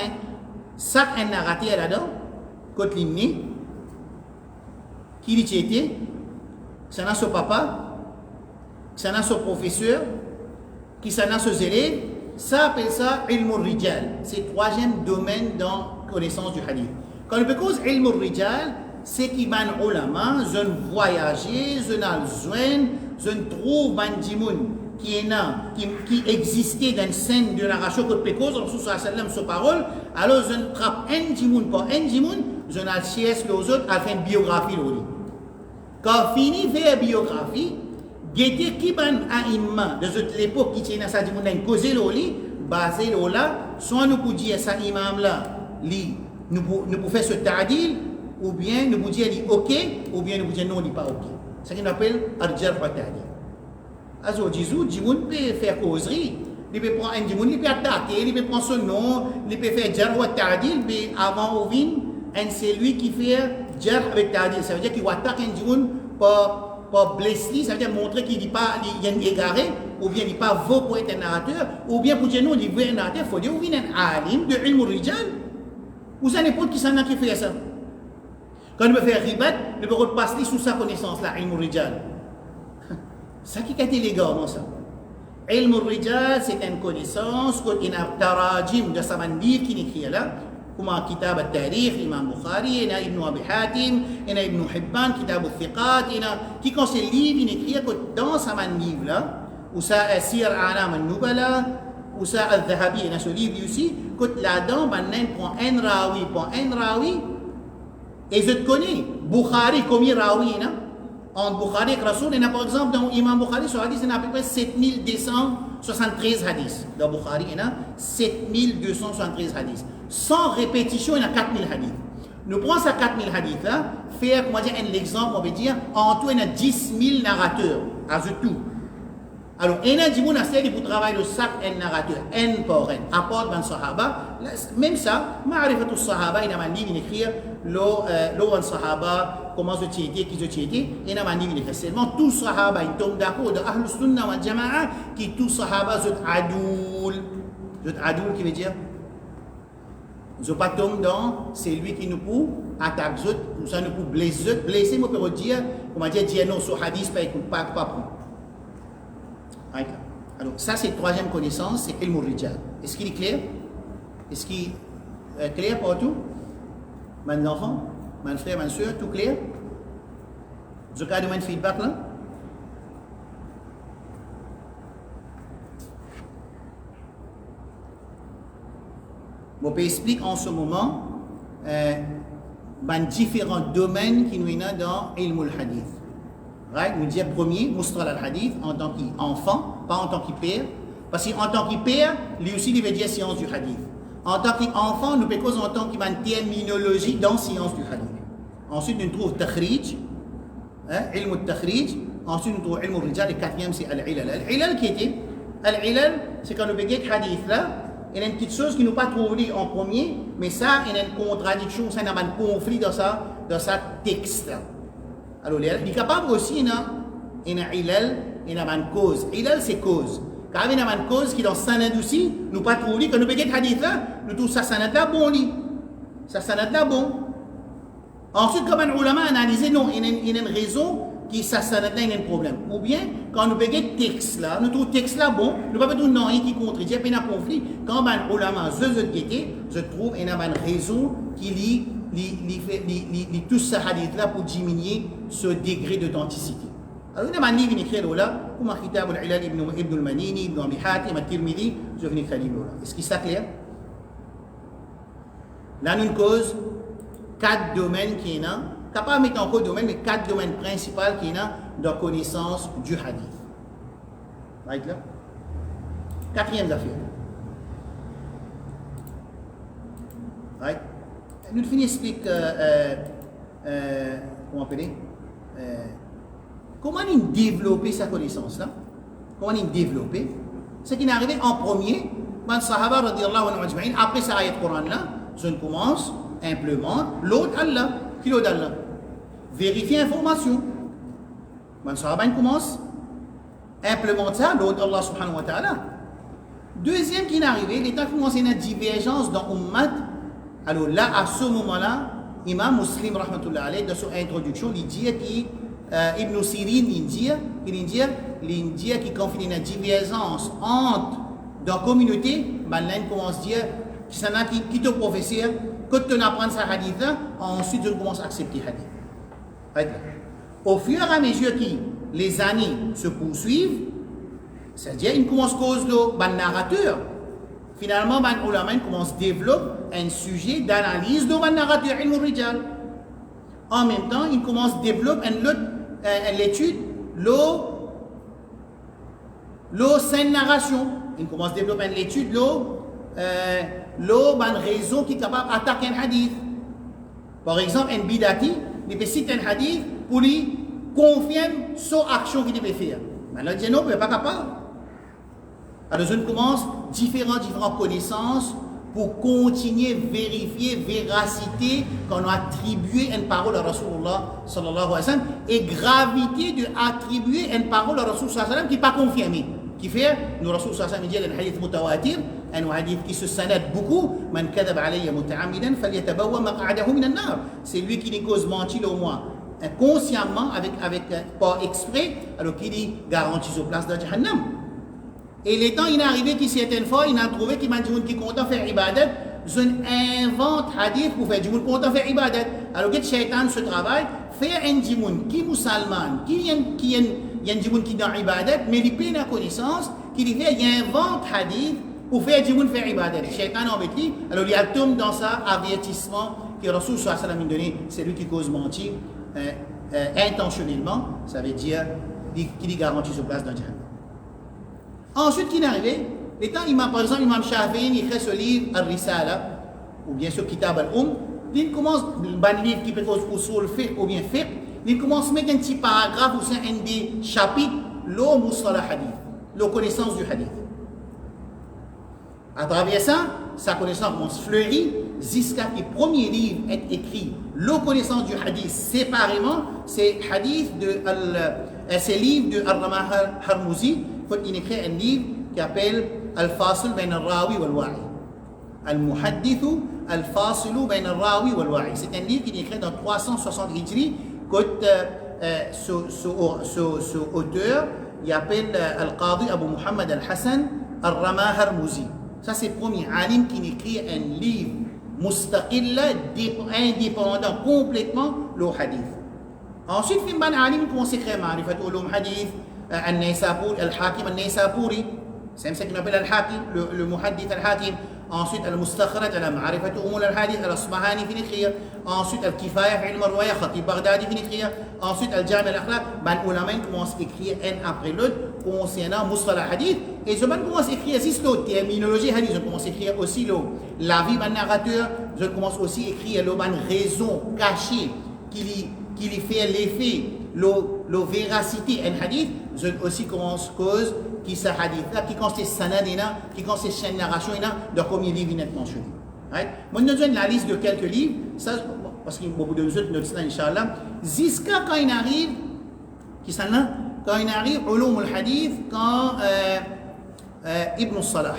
Chaque narrateur là-dedans, côté l'hymne, qui dit était, ça n'a son papa, ça n'a son professeur, qui ça n'a son élève, ça appelle ça ilm al-rijal. C'est le troisième domaine dans la connaissance du hadith. Quand on cause ilm al-rijal, c'est qui ban ulama, je voyager, je n'ai besoin, je trouve un djimoun qui existait dans une scène de narration que le cause, Rasul sallallahu alayhi wa sallam, sa parole, alors je trappe un djimoun par un djimoun, je n'ai le CS que aux autres, à faire une biographie. Quand fini de faire une biographie, Gété qui ban aïmma de cette l'époque qui tient à ça du monde causé l'oli basé là soit nous pour dire ça imam là li nous pour faire ce ta'dil ou bien nous vous dire ok, ou bien nous vous dire non, il n'est pas ok. C'est ce qu'on appelle al-jarh wa ta'dil. Alors, Jésus, Djimoun peut faire causerie, il peut prendre un Djimoun, il peut attaquer, il peut prendre son nom, il peut faire jarh wa ta'dil, mais avant au vin, c'est lui qui fait jarh avec ta'dil. Ça veut dire qu'il attaque un Djimoun pour blesser, ça veut dire montrer qu'il n'est pas égaré, ou bien il n'est pas vaut pour être un narrateur, ou bien pour dire non, il veut un narrateur, il faut dire, ou bien un alim de ilm rijal, ou ça n'importe qui s'en a qui fait ça. Quand il me fait ribat, il peut repasser sous sa connaissance, là, ilm rijal. Ça qui est illégalement ça. Ilm rijal, c'est une connaissance, il y a un tarajim de sa livre qui écrit là, comme Kitab al-Tarikh, Imam Bukhari, il y a Ibn Abi Hatim, il y a Ibn Hibban, Kitab al-Thiqat, qui quand c'est livre, il écrit que dans sa livre là, ou ça Sir Alam al-Nubala, ou ça al-Dhahabi, il y a ce livre aussi, que là-dedans, il prend un rawi, et je te connais, Bukhari, combien rawi, entre Bukhari et Rasoul, il y a par exemple dans Imam Bukhari, sur hadith, il y a à peu près 7273 hadiths. Dans Bukhari, il y a 7273 hadiths. Sans répétition, il y a 4000 hadiths. Nous prenons ces 4000 hadiths là, faire, comment dire, un exemple, on veut dire, en tout, il y a 10 000 narrateurs, à tout. Alors, il y a des gens qui travaillent le sac un narrateur, un par un, apporte dans Sahaba. Même ça, Ma'arifatul Sahaba, il y a un livre qui écrit, l'Owan Sahaba, comment se tirer, qui se tirer, il y a un livre qui écrit. Seulement, tous Sahaba, ils tombent d'accord de Ahlus Sunnah wa Jama'a, qui tous Sahaba, zut adoul. Zut adoul, qui veut dire, je ne pas tomber dans, c'est lui qui nous peut attaquer, ou ça nous peut blesser, moi, peut dire, comment dire non, sur hadith, pas prendre. Alors, ça, c'est la troisième connaissance, c'est ilm rijal. Est-ce qu'il est clair? Est-ce qu'il est clair pour tout? Mon enfant, mon frère, ma soeur, tout clair? Je garde mon feedback là? Bon, je explique en ce moment différents domaines qui nous sont dans ilm al-hadith. Right? Nous disons premier, Mustala al-Hadith, en tant qu'enfant, pas en tant que père. Parce qu'en tant que père, lui aussi, il veut dire science du hadith. En tant qu'enfant, nous pouvons en tant qu'il y a une terminologie dans science du hadith. Ensuite, nous trouvons Takhrij, ilm al-Takhrij. Ensuite, nous trouvons ilm al-Rijal. Et quatrième, c'est al-Ilal. Al-Ilal qui était, al-Ilal, c'est quand nous begayons le hadith là, il y a une petite chose qui nous pas trouvée en premier, mais ça, il y a une contradiction, ça, il y a un conflit dans sa texte. Alors, il est capable aussi, il y a ilal, il y a une cause. Ilal, c'est cause. Quand il y a une cause qui est dans sanad aussi, nous pas trouver, quand nous begayons le hadith là, nous trouvons ça sanad là bon. Ça sanad là bon. Ensuite, comme un ulama a analysé, non, il y a une raison qui ça sanad là, il y a un problème. Ou bien, quand nous begayons le texte là, nous trouvons le texte là bon, nous ne pouvons pas dire non, il qui contredit, il y a un conflit. Quand un ulama, je trouve, il y a une raison qui lit tout ce hadith-là pour diminuer ce degré d'authenticité. Alors, il y a un livre qui écrit là, comme Kitab al-Ilal ibn al-Manini, ibn Abi Hatim, al-Tirmidhi, je viens d'écrire là. Est-ce qu'il est clair? Là, nous cause 4 domaines qui sont là, pas de mettre en cause domaine, mais 4 domaines principaux qui sont là dans la connaissance du hadith. Right là? Quatrième affaire. Right? Nous finissons expliquer comment appeler comment il développer sa connaissance là, comment il développer. Ce qui est arrivé en premier, man sahaba radiyallahu anhu ajma'in, après sa ayat Coran là, je commence, implémente, l'autre Allah, qui l'autre Allah, vérifie l'information. Man sahaba commence, implémente ça, l'autre Allah subhanahu wa ta'ala. Deuxième qui est arrivé, l'état commence à une divergence dans Ummat. Alors là, à ce moment-là, Imam Muslim, rahmatullah alayhi, dans son introduction, il dit que Ibn Sirin, il dit qu'il confie une divergence entre dans la communauté, ben là, il commence à dire qui te professeur, quand tu apprends ça hadith là, ensuite je commence à accepter hadith. Au fur et à mesure que les années se poursuivent, c'est-à-dire il commence à cause de narrateur. Finalement, les ulama commencent à développer un sujet d'analyse de la narrateur ilm rijal. En même temps, ils commencent à développer l'étude de la scène narration. Ils commencent à développer l'étude de la raison qui est capable d'attaquer un hadith. Par exemple, un bidati, il peut citer un hadith pour lui confirmer son action qu'il peut faire. Maintenant, il dit non, il n'est pas capable. Alors, je commence différentes connaissances pour continuer à vérifier la véracité qu'on a attribué une parole à Rasulullah sallallahu alayhi wa sallam et gravité de attribuer une parole à Rasulullah sallallahu alayhi wa sallam qui n'est pas confirmée. Qui fait, nous Rasulullah sallallahu alayhi wa sallam dit dans un hadith mutawatir, un hadith qui se sanad beaucoup, man kadhab alayya muta'ammidan falyatabawwa maq'adahu min an-nar. C'est lui qui nous cause mentir au moins consciemment, pas exprès, alors qu'il dit garantit sa place dans Jahannam. Et les temps, il est arrivé qu'il certaines fois, il a trouvé qu'il m'a dit qui est content de faire ibadat, je invente hadith pour faire du monde content de faire ibadat. Alors que le shaitan se travaille, fait un djimoun qui est musulman, qui est un djimoun qui est dans ibadat, mais il n'a pas connaissance, qu'il fait, il invente hadith pour faire du monde faire ibadat. Le shaitan embête lui, alors il tombe dans ça avertissement que Rasul sallallahu alayhi wa sallam donné, c'est lui qui cause mentir intentionnellement, ça veut dire qu'il garantit sa place dans Jahannam. Ensuite, qui est arrivé, par exemple, Imam Shafi'i, il écrit ce livre, Al-Risala, ou bien ce Kitab al-Um, il commence, un livre qui peut cause usul fiqh ou bien fiqh, il commence à mettre un petit paragraphe ou un des chapitres, le mustalah hadith, la connaissance du hadith. À travers ça, sa connaissance commence à fleurir, jusqu'à que le premier livre est écrit, la connaissance du hadith séparément, c'est livre de Al-Ramah Harmouzi. Il écrit un livre qui s'appelle Al-Fasil bain al-Rawi wal-Wa'i. Al-Muhaddithu Al-Fasilu bain al-Rawi wal-Wa'i. C'est un livre qui est écrit dans 360 hijri. Ce auteur, il s'appelle Al-Qadi Abu Muhammad Al-Hassan Al-Ramah Harmouzi. Ça, c'est le premier alim qui écrit un livre mustaqilla, indépendant complètement le hadith. Ensuite, il y a un alim qui commence à écrire Ma'rifat Ulum Hadith, Al-Naysapuri, Al-Hakim Al-Naysapuri, c'est ce qu'on appelle Al-Hakim, le Muhaddith Al-Hakim. Ensuite, Al-Mustakhraj, Al-Ma'rifat Umul Al-Hadith, Al-Asbahani fi l'écrire. Ensuite, Al-Kifaya fi al-Marwaya, Khatib Baghdadi fi l'écrire. Ensuite, Al-Jami Al-Akhlaq. Les ulama commencent à écrire un après l'autre concernant Mustalah Hadith. Et je commence à écrire aussi la terminologie Hadith. Je commence à écrire aussi l'avis du narrateur. Je commence aussi à écrire la raison cachée qui lui fait l'effet, la véracité en Hadith. Je aussi commence à cause qui ce hadith-là, qui consiste sanadina, qui consiste chaîne narration, de combien de livres il est mentionné. Right? Moi, je donne la liste de quelques livres, ça, parce qu'il y a beaucoup de autres, Inch'Allah, jusqu'à quand il arrive, quand il arrive, Ulum al-Hadith, quand Ibn Salah.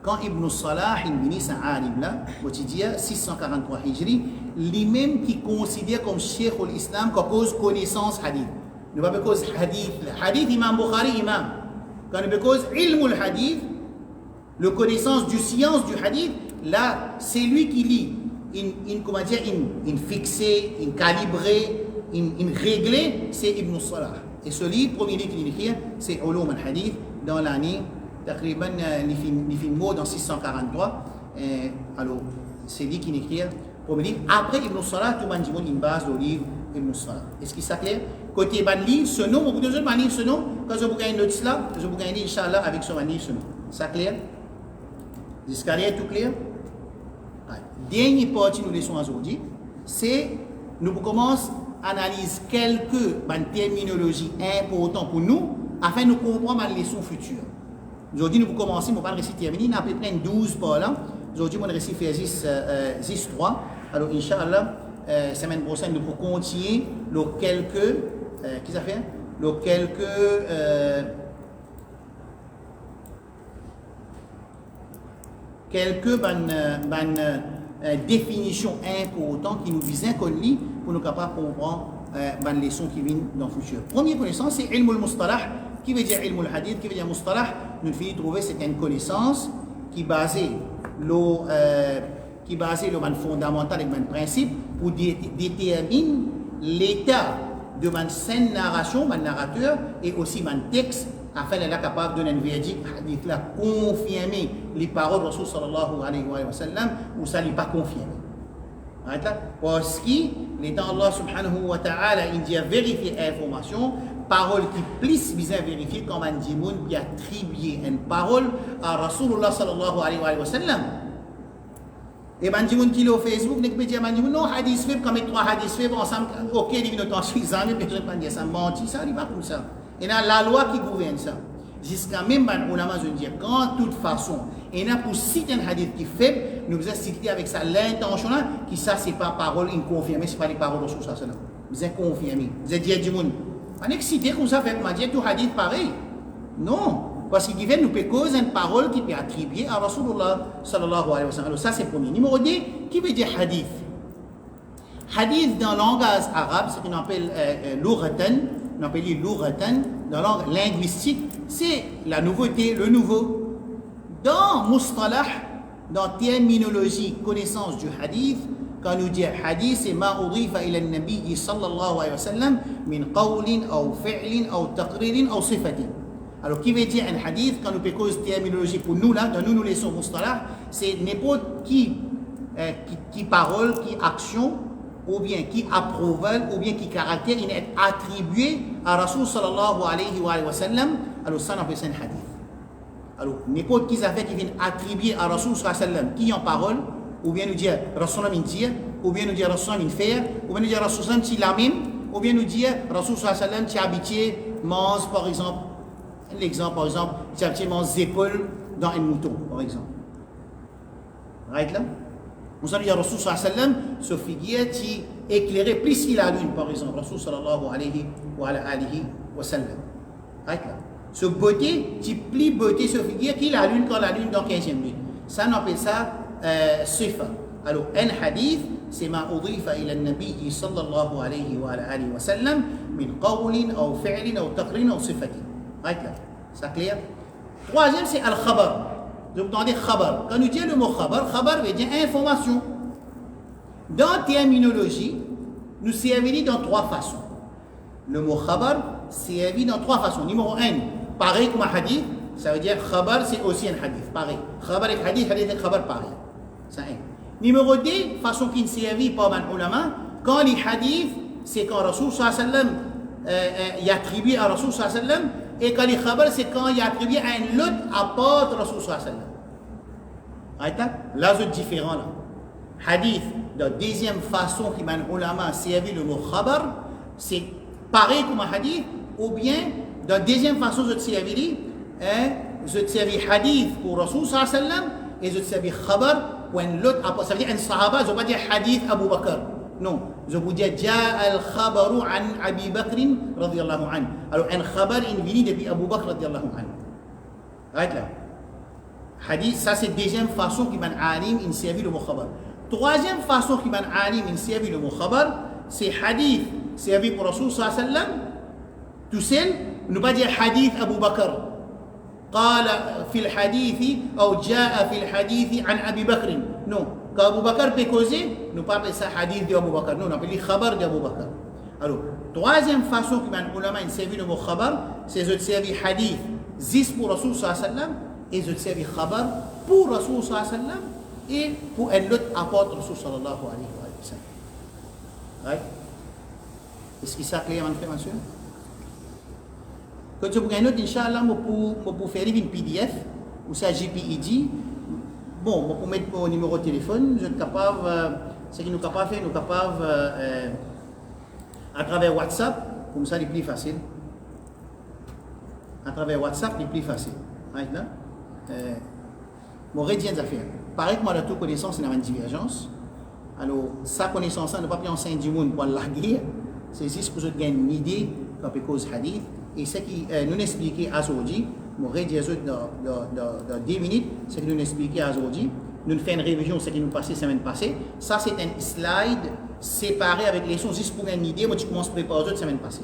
Quand Ibn Salah, il vient à alim là, quotidien, 643 Hijri, lui-même qui considère comme Cheikh al-Islam, qui cause connaissance hadith. Ne pas cause hadith. Hadith, Imam Bukhari, imam. Quand on cause ilm al-hadith, la connaissance du science du hadith, là, c'est lui qui lit. Il fixé, il calibré, il réglé, c'est Ibn Salah. Et ce livre, premier livre qu'il écrit, c'est Ulum al-Hadith, dans l'année, takriban, il fait mot dans 643. Alors, c'est lui qui écrit, premier livre. Après Ibn Salah, tout le monde dit une base au livre Ibn Salah. Est-ce qu'il s'appelle? Côté ban livre, ce nom, beaucoup de gens ban livre, ce nom, quand je vous gagne l'autre là, je vous gagne, Inch'Allah, avec ce ban livre, ce nom. Ça clair? Jusqu'à là, tout clair? Dernière partie nous laissons aujourd'hui, c'est nous commençons à analyser quelques terminologies importantes pour nous afin de comprendre la leçon future. Aujourd'hui, nous commençons, nous allons réciter terminer, nous à peu près 12 par là. Aujourd'hui, nous allons réciter 3. Alors, Inch'Allah, semaine prochaine, nous allons continuer les quelques. Qui ça fait? Les quelques définitions importantes qui nous visent qu'on lit pour nous capables de comprendre les leçons qui viennent dans le futur. Première connaissance, c'est ilm al-mustalah. Qui veut dire ilm al-hadith? Qui veut dire mustalah? Nous finissons trouver c'est une connaissance qui est basée le fondamental et le principe pour déterminer l'état de ma scène narration, mon narrateur et aussi mon texte afin d'être capable de donner un verdict, hadith là, confirmer les paroles de Rasul sallallahu alayhi wa sallam ou ça n'est pas confirmé. Parce que l'état Allah subhanahu wa ta'ala il dit à vérifier l'information, parole qui plus bien vérifier comme un dimoun qui attribue une parole à Rasulullah sallallahu alayhi wa sallam. Et ben dit qui au Facebook ne peut dire non hadith faible comme trois hadith faibles ensemble OK il nous suffisant mais personne pas dire ça menti ça il pas comme ça et là la loi qui gouverne ça jusqu'à même ban ulama je dire quand toute façon et là pour citer un hadith qui faible nous vous citer avec ça l'intention là qui ça c'est pas parole inconfirmée c'est pas les paroles de Rasul sallallahu alayhi wa sallam vous êtes confirmé vous êtes dit du monde pas excité comme ça fait m'a dit tout hadith pareil non. Parce qu'il nous peut causer une parole qui peut attribuer à Rasulullah sallallahu alayhi wa sallam. Alors ça c'est le premier. Numéro 2, qui veut dire hadith? Hadith dans le langage arabe, ce qu'on appelle louratan, on appelle louratan, dans la langue linguistique, c'est la nouveauté, le nouveau. Dans mustalah, dans terminologie, connaissance du hadith, quand nous dit hadith, c'est ma udhifa ila an-nabi sallallahu alayhi wa sallam min qawlin ou fi'lin ou taqririn ou sifatin. Alors, qui veut dire un hadith, quand nous pécons terminologie pour nous, là, dans nous laissons mustalah, c'est n'importe qui parole, qui action, ou bien qui approval, ou bien qui caractère, il est attribué à Rasul sallallahu alayhi wa sallam. Alors, ça, on appelle ça un hadith. Alors, n'importe qui affaire qui vient attribuer à Rasul sallallahu alayhi wa sallam, qui en parole, ou bien nous dire Rasul sallallahu dire, ou bien nous dire Rasul sallallahu faire, ou bien nous dire Rasul sallallahu qui la même, ou bien nous dire Rasul sallallahu alayhi wa sallam qui habitué, mange, par exemple. L'exemple, par exemple, c'est absolument épaules dans un mouton, par exemple. Right là? On sait que Rasul sallallahu alayhi wa sallam, ce figure qui éclairait plus qu'il la lune, par exemple. Rasul sallallahu alayhi wa sallam. Right là? Ce beauté, qui plie beauté, ce figure qui la lune quand la lune dans 15e nuit. Ça, on appelle ça sifa. Alors, un hadith, c'est ma udhifa ila an-nabi sallallahu alayhi wa sallam min qawlin ou fi'lin ou taqrin ou sifatin. Right là, c'est clair. Troisième, c'est al-khabar. Vous entendez khabar. Quand nous disons le mot khabar, khabar veut dire information. Dans la terminologie, nous servons dans trois façons. Le mot khabar servi dans trois façons. Numéro 1, pareil comme un hadith, ça veut dire khabar, c'est aussi un hadith. Pareil. Khabar et hadith, hadith et khabar, pareil. C'est un. Numéro 2, façon qui ne servit pas mal ulama, quand les hadiths, c'est quand Rasul sallallahu alayhi wa sallam y attribue à Rasul sallallahu alayhi wa sallam. Et quand les khabar, c'est quand il y a attribué à un autre apport de Rasul sallallahu alayhi wa sallam. Là, c'est différent. Là. Hadith, la deuxième façon qui m'a ulama servi le mot khabar, c'est pareil comme un hadith, ou bien, la deuxième façon de servir, je servis hadith pour Rasul sallallahu alayhi wa sallam, et je servis khabar pour un autre apport. Ça veut dire un sahaba, je ne veux pas dire hadith Abu Bakr. Non, je vous dis, Ja'a al-khabaru an Abi Bakr radiyallahu anhu. Alors, un khabar est venu depuis Abu Bakr radiyallahu anhu. Right là. Hadith, ça c'est la deuxième façon qui m'a alim in servi le mot khabar. Troisième façon qui m'a alim in servi le mot khabar, c'est hadith servi pour Rasul sallallahu alayhi wa sallam. Tout seul, ne pas dire hadith Abu Bakr. قال في الحديث أو جاء في الحديث عن أبي بكر. Non. Quand Abu Bakr peut causer, nous parlons de ça hadith de Abu Bakr. Non, on appelle khabar de Abu Bakr. Alors, troisième façon que les ulama ont servi le mot khabar, c'est de servir hadith juste pour Rasul sallallahu alayhi wa sallam et de servir khabar pour Rasul sallallahu alayhi wa sallam et pour un autre apport de Rasul sallallahu alayhi wa sallam. Right? Est-ce que ça clair, monsieur? Quand je vous gagne autre, Inch'Allah, pour faire une PDF ou ça JPEG, bon, pour mettre mon numéro de téléphone, je suis capable, ce que nous sommes capables de faire, nous sommes capables à travers WhatsApp, comme ça, c'est plus facile. À travers WhatsApp, c'est plus facile. Right là? Mon rédien d'affaires. Pareil que moi, la toute connaissance, c'est une divergence. Alors, sa connaissance, ne pas plus enseigner du monde pour la guerre, c'est juste pour que je gagne une idée quand on cause hadith. Et ce qui nous expliquait aujourd'hui, mon rédien dans 10 minutes, ce qui nous expliquait aujourd'hui, nous faisons une révision de ce qui nous passait la semaine passée. Ça, c'est un slide séparé avec les choses juste pour une idée. Moi, tu commences à préparer la semaine passée.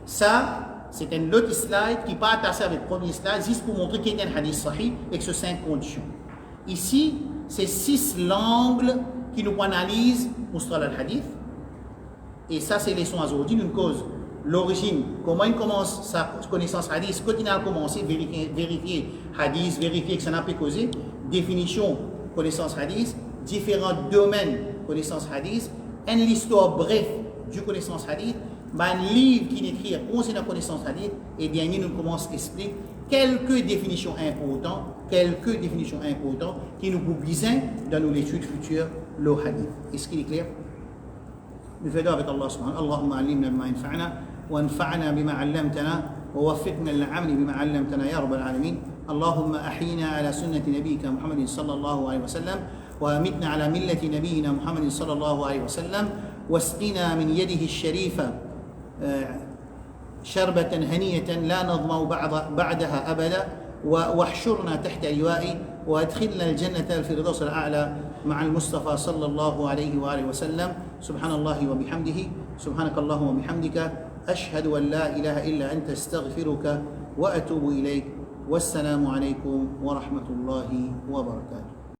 Ça, c'est un autre slide qui n'est pas attaché avec le premier slide, juste pour montrer qu'il y a un hadith sahih avec ces 5 conditions. Ici, c'est 6 langues qui nous analysent pour ce hadith. Et ça, c'est les leçons aujourd'hui. Nous cause l'origine, comment il commence sa connaissance hadith, quand il a commencé, vérifier hadith, vérifier que ça n'a pas causé, définition, connaissance hadith, différents domaines, connaissance hadith, une histoire bref du connaissance hadith, un livre qui écrit concernant la connaissance hadith, et bien nous commençons à expliquer quelques définitions importantes qui nous besoin dans nos études futures le hadith. Est-ce qu'il est clair? Nous faisons avec Allah subhanahu wa ta'ala. Allahumma allimna bima yanfa'una وانفعنا بما علمتنا ووفقنا للعمل بما علمتنا يا رب العالمين. اللهم أحينا على سنة نبيك محمد صلى الله عليه وسلم وأمتنا على ملة نبينا محمد صلى الله عليه وسلم واسقنا من يده الشريفة شربة هنية لا نظمأ بعدها أبدا واحشرنا تحت لوائي وادخلنا الجنة الفردوس الأعلى مع المصطفى صلى الله عليه وآله وسلم. سبحان الله وبحمده سبحانك اللهم وبحمدك أشهد أن لا إله إلا أنت استغفرك وأتوب إليك والسلام عليكم ورحمة الله وبركاته.